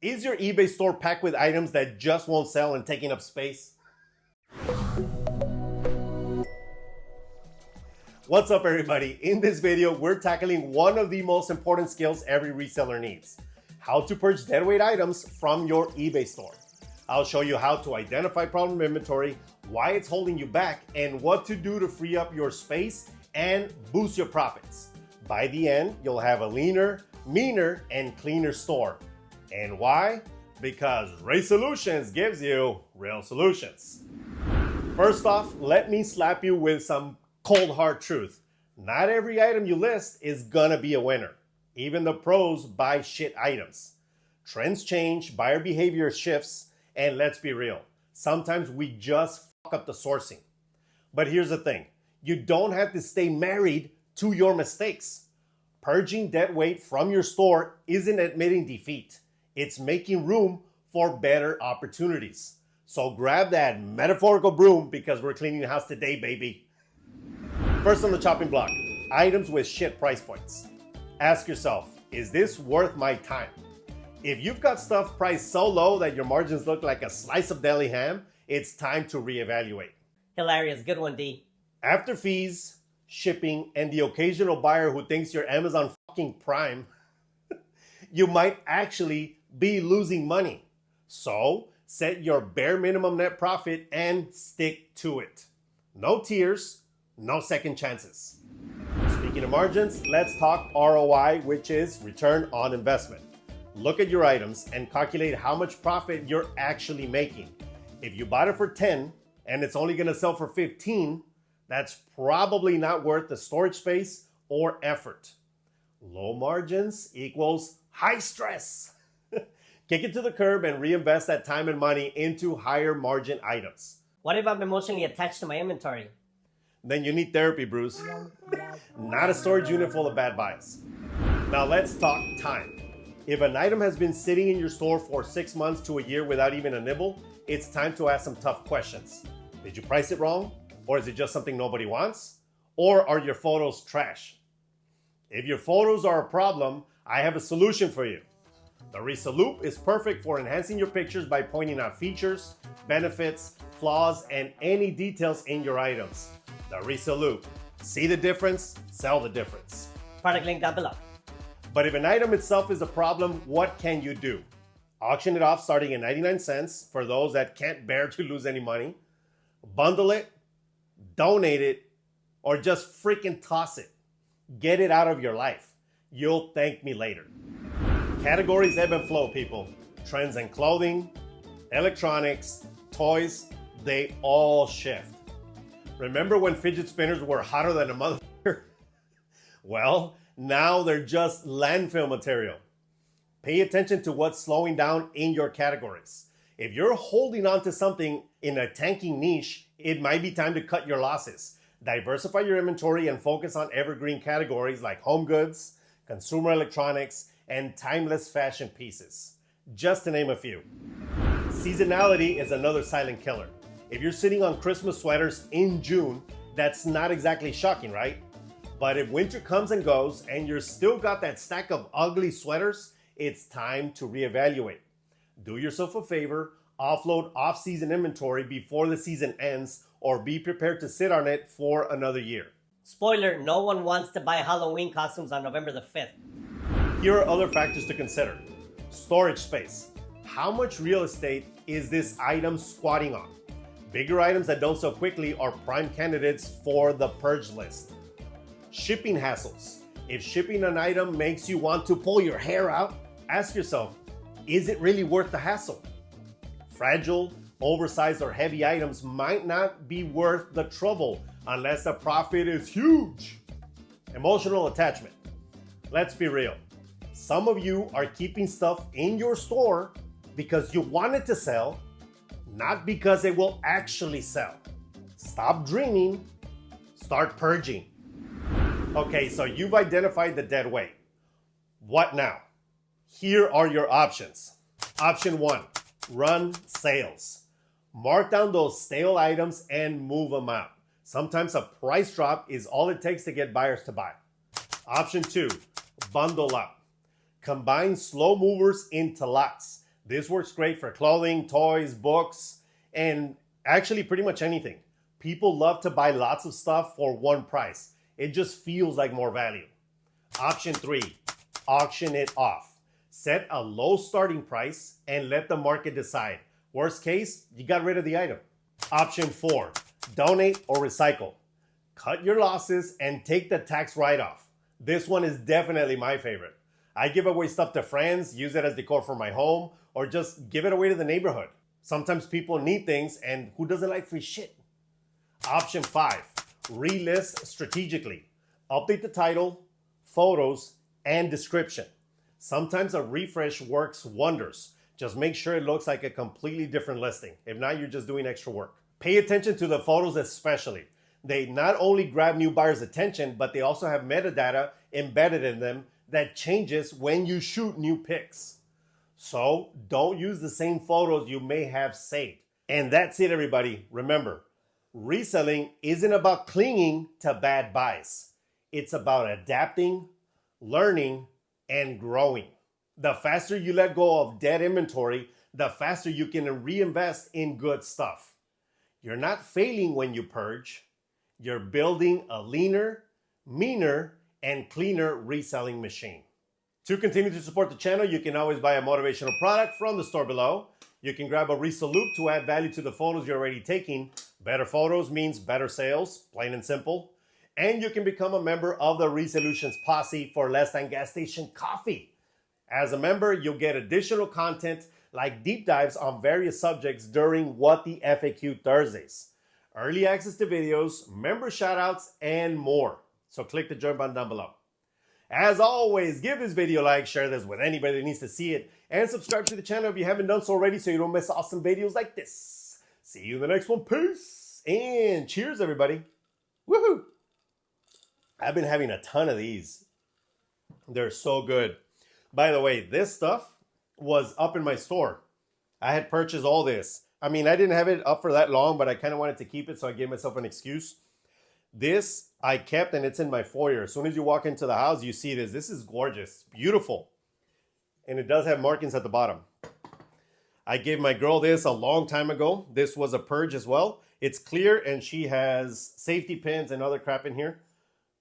Is your eBay store packed with items that just won't sell and taking up space? What's up, everybody? In this video, we're tackling one of the most important skills every reseller needs: how to purge deadweight items from your eBay store. I'll show you how to identify problem inventory, why it's holding you back, and what to do to free up your space and boost your profits. By the end, you'll have a leaner, meaner, and cleaner store. And why? Because Resellutions gives you real solutions. First off, let me slap you with some cold hard truth. Not every item you list is gonna be a winner. Even the pros buy shit items. Trends change, buyer behavior shifts, and let's be real, sometimes we just fuck up the sourcing. But here's the thing, you don't have to stay married to your mistakes. Purging deadweight from your store isn't admitting defeat. It's making room for better opportunities. So grab that metaphorical broom because we're cleaning the house today, baby. First on the chopping block, items with shit price points. Ask yourself, is this worth my time? If you've got stuff priced so low that your margins look like a slice of deli ham, it's time to reevaluate. Hilarious, good one, D. After fees, shipping, and the occasional buyer who thinks you're Amazon fucking Prime, you might actually be losing money. So set your bare minimum net profit and stick to it. No tears, no second chances. Speaking of margins, let's talk ROI, which is return on investment. Look at your items and calculate how much profit you're actually making. If you bought it for 10 and it's only gonna sell for 15, that's probably not worth the storage space or effort. Low margins equals high stress. Kick it to the curb and reinvest that time and money into higher margin items. What if I'm emotionally attached to my inventory? Then you need therapy, Bruce. Not a storage unit full of bad buys. Now let's talk time. If an item has been sitting in your store for 6 months to a year without even a nibble, it's time to ask some tough questions. Did you price it wrong? Or is it just something nobody wants? Or are your photos trash? If your photos are a problem, I have a solution for you. The Reselloupe is perfect for enhancing your pictures by pointing out features, benefits, flaws, and any details in your items. The Reselloupe. See the difference, sell the difference. Product link down below. But if an item itself is a problem, what can you do? Auction it off starting at 99 cents for those that can't bear to lose any money. Bundle it, donate it, or just freaking toss it. Get it out of your life. You'll thank me later. Categories ebb and flow, people. Trends in clothing, electronics, toys, they all shift. Remember when fidget spinners were hotter than a motherfucker? Well, now they're just landfill material. Pay attention to what's slowing down in your categories. If you're holding on to something in a tanking niche, it might be time to cut your losses. Diversify your inventory and focus on evergreen categories like home goods, consumer electronics, and timeless fashion pieces, just to name a few. Seasonality is another silent killer. If you're sitting on Christmas sweaters in June, that's not exactly shocking, right? But if winter comes and goes and you're still got that stack of ugly sweaters, it's time to reevaluate. Do yourself a favor, offload off-season inventory before the season ends, or be prepared to sit on it for another year. Spoiler, no one wants to buy Halloween costumes on November the 5th. Here are other factors to consider. Storage space. How much real estate is this item squatting on? Bigger items that don't sell quickly are prime candidates for the purge list. Shipping hassles. If shipping an item makes you want to pull your hair out, ask yourself, is it really worth the hassle? Fragile, oversized, or heavy items might not be worth the trouble unless the profit is huge. Emotional attachment. Let's be real. Some of you are keeping stuff in your store because you want it to sell, not because it will actually sell. Stop dreaming, start purging. Okay, so you've identified the dead weight. What now? Here are your options. Option 1, run sales. Mark down those stale items and move them out. Sometimes a price drop is all it takes to get buyers to buy. Option 2, bundle up. Combine slow movers into lots. This works great for clothing, toys, books, and actually pretty much anything. People love to buy lots of stuff for one price. It just feels like more value. Option 3, auction it off. Set a low starting price and let the market decide. Worst case, you got rid of the item. Option 4, donate or recycle. Cut your losses and take the tax write-off. This one is definitely my favorite. I give away stuff to friends, use it as decor for my home, or just give it away to the neighborhood. Sometimes people need things, and who doesn't like free shit? Option 5, relist strategically. Update the title, photos, and description. Sometimes a refresh works wonders. Just make sure it looks like a completely different listing. If not, you're just doing extra work. Pay attention to the photos especially. They not only grab new buyers' attention, but they also have metadata embedded in them that changes when you shoot new pics. So don't use the same photos you may have saved. And that's it, everybody. Remember, reselling isn't about clinging to bad buys. It's about adapting, learning, and growing. The faster you let go of dead inventory, the faster you can reinvest in good stuff. You're not failing when you purge. You're building a leaner, meaner, and cleaner reselling machine. To continue to support the channel, you can always buy a motivational product from the store below. You can grab a Reselloupe to add value to the photos you're already taking. Better photos means better sales, plain and simple. And you can become a member of the Resellutions Posse for less than gas station coffee. As a member, you'll get additional content like deep dives on various subjects during What the FAQ Thursdays, early access to videos, member shoutouts, and more. So click the join button down below. As always, give this video a like, share this with anybody that needs to see it, and subscribe to the channel if you haven't done so already so you don't miss awesome videos like this. See you in the next one. Peace, and cheers, everybody. Woohoo! I've been having a ton of these. They're so good. By the way, this stuff was up in my store. I had purchased all this. I mean, I didn't have it up for that long, but I kind of wanted to keep it, so I gave myself an excuse. This I kept, and it's in my foyer. As soon as you walk into the house, you see this. This is gorgeous, beautiful. And it does have markings at the bottom. I gave my girl this a long time ago. This was a Purge as well. It's clear, and she has safety pins and other crap in here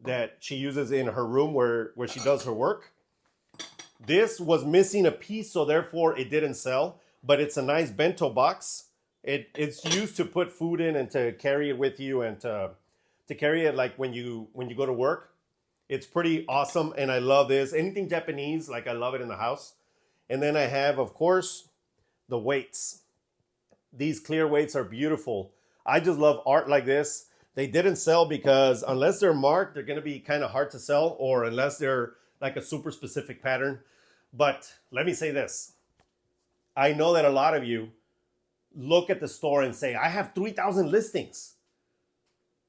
that she uses in her room where she does her work. This was missing a piece, so therefore it didn't sell. But it's a nice bento box. It's used to put food in and to carry it with you and to carry it like when you go to work. It's pretty awesome, and I love this. Anything Japanese, like I love it in the house. And then I have, of course, the weights. These clear weights are beautiful. I just love art like this. They didn't sell because unless they're marked, they're going to be kind of hard to sell, or unless they're like a super specific pattern. But let me say this. I know that a lot of you look at the store and say, I have 3,000 listings.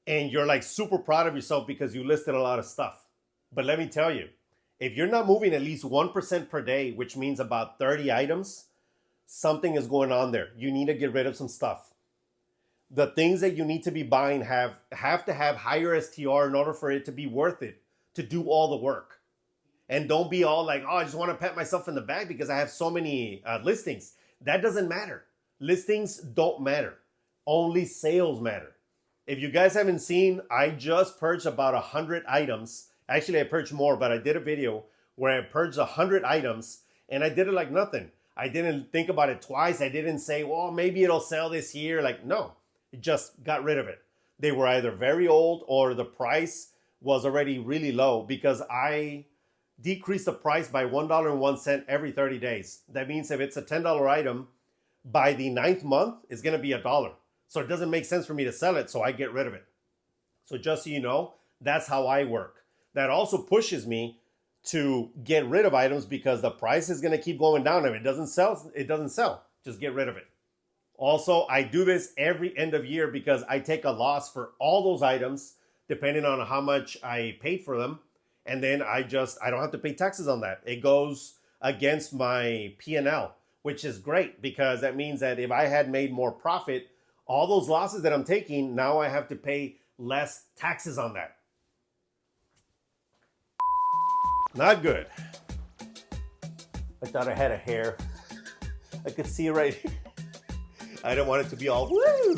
And you're like super proud of yourself because you listed a lot of stuff. But let me tell you, if you're not moving at least 1% per day, which means about 30 items, something is going on there. You need to get rid of some stuff. The things that you need to be buying have to have higher STR in order for it to be worth it, to do all the work. And don't be all like, oh, I just want to pat myself in the back because I have so many listings. That doesn't matter. Listings don't matter. Only sales matter. If you guys haven't seen, I just purged about 100 items. Actually, I purged more, but I did a video where I purged 100 items, and I did it like nothing. I didn't think about it twice. I didn't say, well, maybe it'll sell this year. Like, no, it just got rid of it. They were either very old or the price was already really low because I decrease the price by $1.01 every 30 days. That means if it's a $10 item, by the 9th month, it's going to be $1. So it doesn't make sense for me to sell it, so I get rid of it. So just so you know, that's how I work. That also pushes me to get rid of items because the price is going to keep going down. If it doesn't sell, it doesn't sell. Just get rid of it. Also, I do this every end of year because I take a loss for all those items depending on how much I paid for them. And then I don't have to pay taxes on that. It goes against my P&L, which is great because that means that if I had made more profit, all those losses that I'm taking, now I have to pay less taxes on that. Not good. I thought I had a hair. I could see it right here. I don't want it to be all woo.